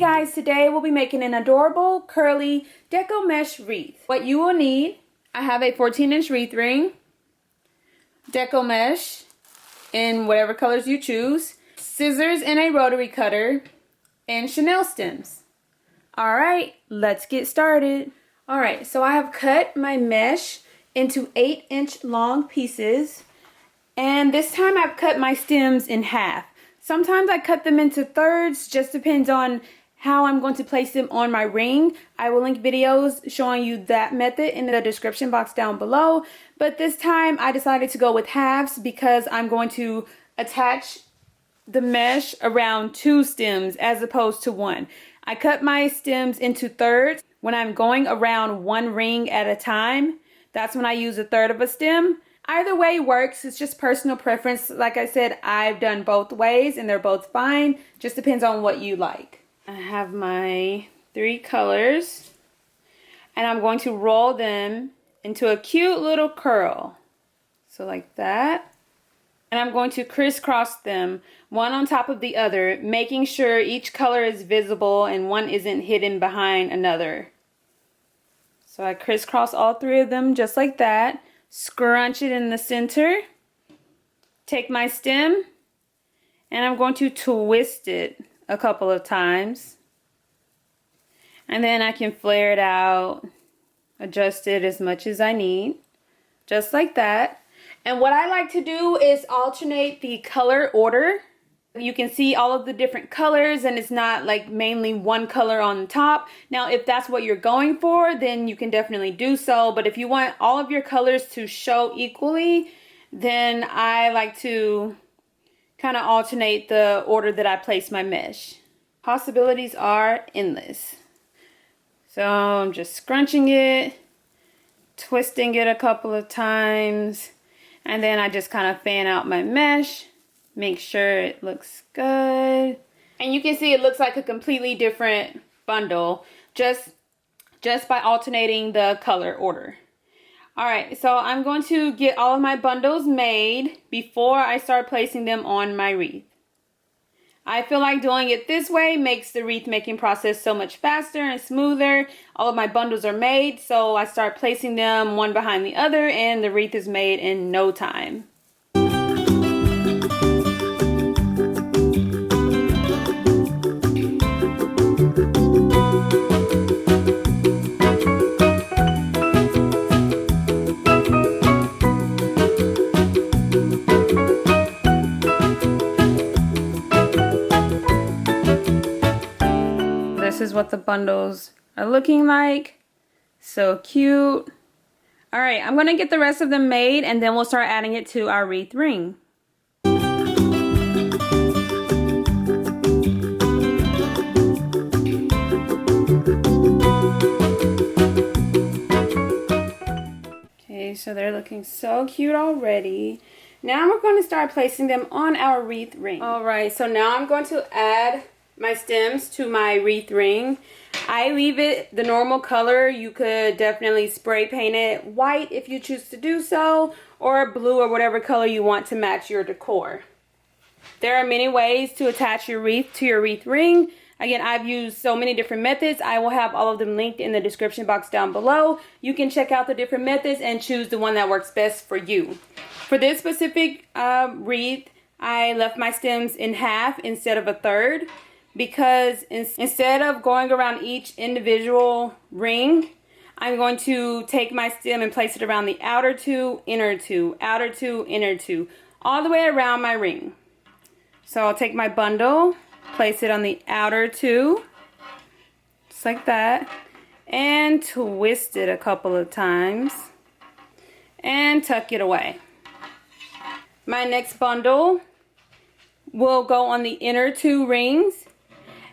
guys, today we'll be making an adorable curly deco mesh wreath. What you will need, I have a 14-inch wreath ring, deco mesh in whatever colors you choose, scissors and a rotary cutter, and chenille stems. Alright, let's get started. Alright, so I have cut my mesh into 8-inch long pieces, and this time I've cut my stems in half. Sometimes I cut them into thirds, just depends on how I'm going to place them on my ring. I will link videos showing you that method in the description box down below. But this time I decided to go with halves because I'm going to attach the mesh around 2 stems as opposed to 1. I cut my stems into thirds. When I'm going around 1 ring at a time, that's when I use 1/3 of a stem. Either way works, it's just personal preference. Like I said, I've done both ways and they're both fine. Just depends on what you like. I have my 3 colors and I'm going to roll them into a cute little curl. So like that. And I'm going to crisscross them one on top of the other, making sure each color is visible and one isn't hidden behind another. So I crisscross all 3 of them just like that. Scrunch it in the center, take my stem, and I'm going to twist it a couple of times. And then I can flare it out, adjust it as much as I need, just like that. And what I like to do is alternate the color order. You can see all of the different colors and it's not like mainly one color on the top. Now if that's what you're going for, then you can definitely do so. But if you want all of your colors to show equally, then I like to kind of alternate the order that I place my mesh. Possibilities are endless. So I'm just scrunching it, twisting it a couple of times, and then I just kind of fan out my mesh. Make sure it looks good. And you can see it looks like a completely different bundle just by alternating the color order. Alright, so I'm going to get all of my bundles made before I start placing them on my wreath. I feel like doing it this way makes the wreath making process so much faster and smoother. All of my bundles are made, so I start placing them one behind the other and the wreath is made in no time. This is what the bundles are looking like. So cute. Alright, I'm going to get the rest of them made and then we'll start adding it to our wreath ring. Okay, so they're looking so cute already. Now we're going to start placing them on our wreath ring. Alright, so now I'm going to add my stems to my wreath ring. I leave it the normal color. You could definitely spray paint it white if you choose to do so, or blue or whatever color you want to match your decor. There are many ways to attach your wreath to your wreath ring. Again, I've used so many different methods. I will have all of them linked in the description box down below. You can check out the different methods and choose the one that works best for you. For this specific wreath, I left my stems in half instead of 1/3. Because instead of going around each individual ring, I'm going to take my stem and place it around the outer 2, inner 2, outer 2, inner 2, all the way around my ring. So I'll take my bundle, place it on the outer 2, just like that, and twist it a couple of times, and tuck it away. My next bundle will go on the inner 2 rings.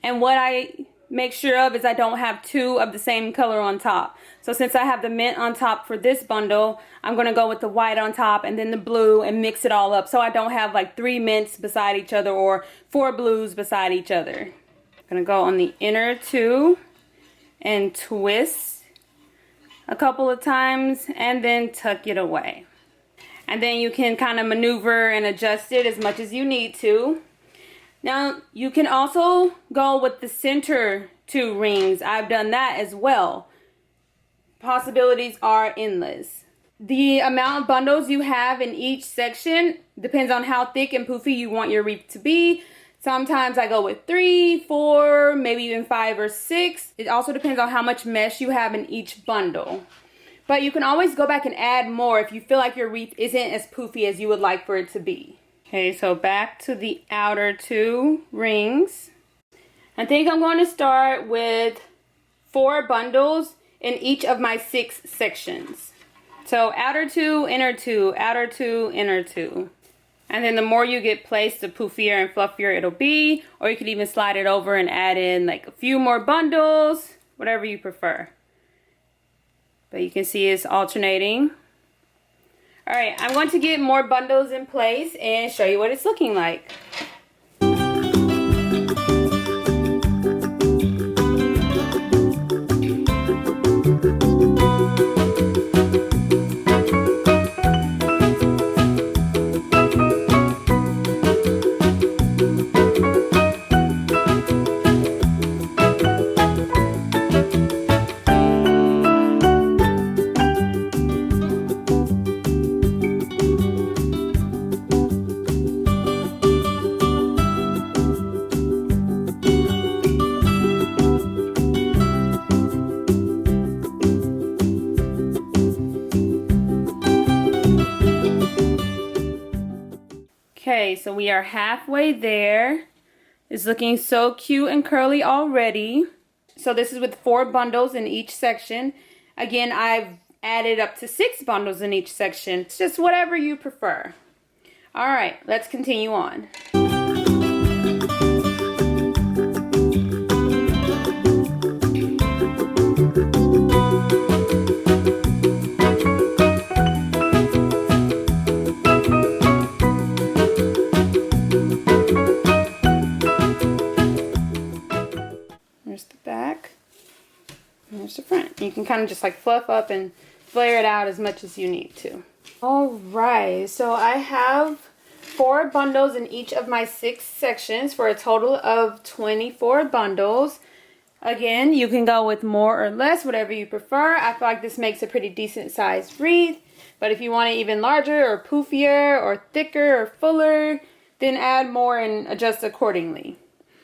And what I make sure of is I don't have 2 of the same color on top. So since I have the mint on top for this bundle, I'm going to go with the white on top and then the blue and mix it all up. So I don't have like 3 mints beside each other or 4 blues beside each other. I'm going to go on the inner 2 and twist a couple of times and then tuck it away. And then you can kind of maneuver and adjust it as much as you need to. Now, you can also go with the center 2 rings. I've done that as well. Possibilities are endless. The amount of bundles you have in each section depends on how thick and poofy you want your wreath to be. Sometimes I go with 3, 4, maybe even 5 or 6. It also depends on how much mesh you have in each bundle. But you can always go back and add more if you feel like your wreath isn't as poofy as you would like for it to be. Okay, so back to the outer 2 rings. I think I'm going to start with 4 bundles in each of my 6 sections. So outer 2, inner 2, outer 2, inner 2. And then the more you get placed, the poofier and fluffier it'll be. Or you could even slide it over and add in like a few more bundles, whatever you prefer. But you can see it's alternating. Alright, I'm going to get more bundles in place and show you what it's looking like. Okay, so we are halfway there. It's looking so cute and curly already. So this is with 4 bundles in each section. Again, I've added up to 6 bundles in each section. It's just whatever you prefer. Alright, let's continue on. There's the back. And there's the front. You can kind of just like fluff up and flare it out as much as you need to. Alright, so I have 4 bundles in each of my 6 sections for a total of 24 bundles. Again, you can go with more or less, whatever you prefer. I feel like this makes a pretty decent sized wreath. But if you want it even larger or poofier or thicker or fuller, then add more and adjust accordingly.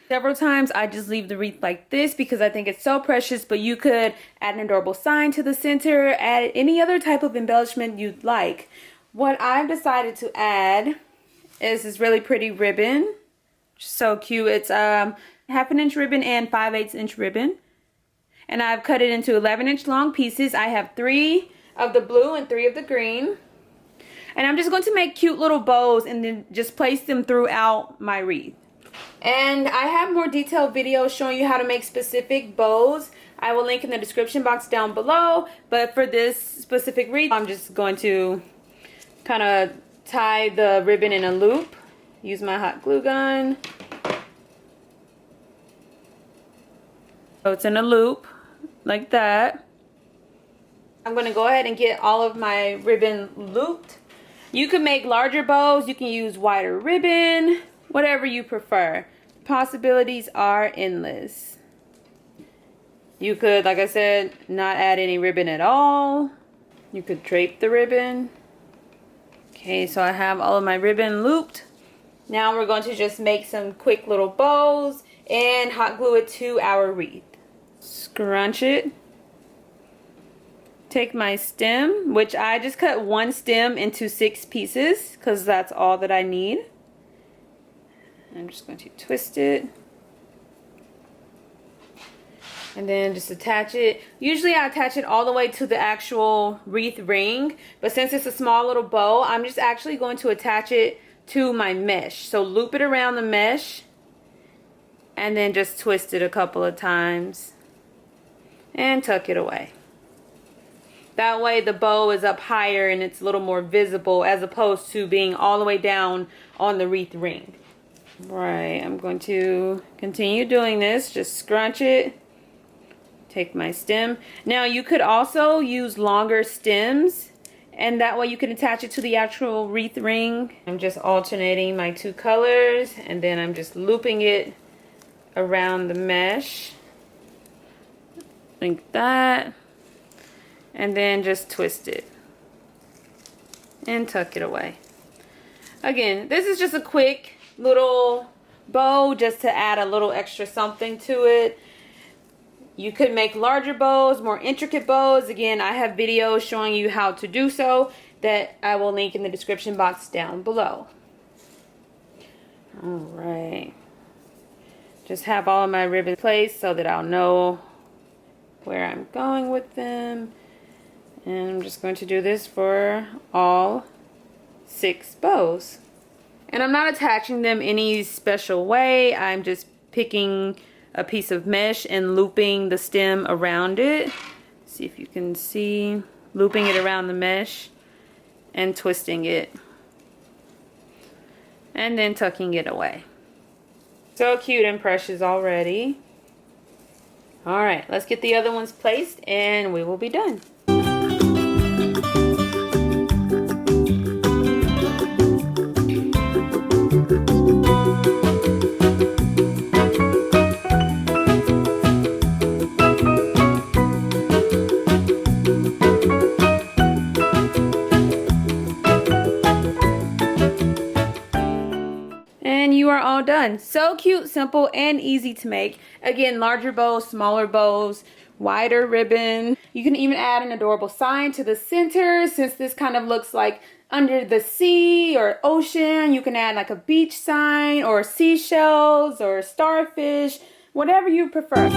Several times I just leave the wreath like this because I think it's so precious, but you could add an adorable sign to the center, add any other type of embellishment you'd like. What I've decided to add is this really pretty ribbon. So cute. It's 1/2 inch ribbon and 5/8 inch ribbon. And I've cut it into 11-inch long pieces. I have 3 of the blue and 3 of the green. And I'm just going to make cute little bows and then just place them throughout my wreath. And I have more detailed videos showing you how to make specific bows. I will link in the description box down below. But for this specific wreath, I'm just going to kind of tie the ribbon in a loop. Use my hot glue gun. So it's in a loop like that. I'm going to go ahead and get all of my ribbon looped. You can make larger bows. You can use wider ribbon. Whatever you prefer. Possibilities are endless. You could, like I said, not add any ribbon at all. You could drape the ribbon. Okay, so I have all of my ribbon looped. Now we're going to just make some quick little bows and hot glue it to our wreath. Scrunch it. Take my stem, which I just cut 1 stem into 6 pieces because that's all that I need. I'm just going to twist it and then just attach it. Usually I attach it all the way to the actual wreath ring, but since it's a small little bow, I'm just actually going to attach it to my mesh. So loop it around the mesh and then just twist it a couple of times and tuck it away. That way the bow is up higher and it's a little more visible as opposed to being all the way down on the wreath ring. Right, I'm going to continue doing this. Just scrunch it. Take my stem. Now you could also use longer stems and that way you can attach it to the actual wreath ring. I'm just alternating my two colors, and then I'm just looping it around the mesh like that, and then just twist it and tuck it away. Again, this is just a quick little bow just to add a little extra something to it. You could make larger bows, more intricate bows. Again, I have videos showing you how to do so that I will link in the description box down below. Alright. Just have all of my ribbons placed so that I'll know where I'm going with them. And I'm just going to do this for all 6 bows. And I'm not attaching them any special way. I'm just picking a piece of mesh and looping the stem around it. See if you can see. Looping it around the mesh and twisting it. And then tucking it away. So cute and precious already. Alright, let's get the other ones placed and we will be done. And you are all done. So cute, simple, and easy to make. Again, larger bows, smaller bows, wider ribbon. You can even add an adorable sign to the center, since this kind of looks like under the sea or ocean. You can add like a beach sign or seashells or starfish, whatever you prefer.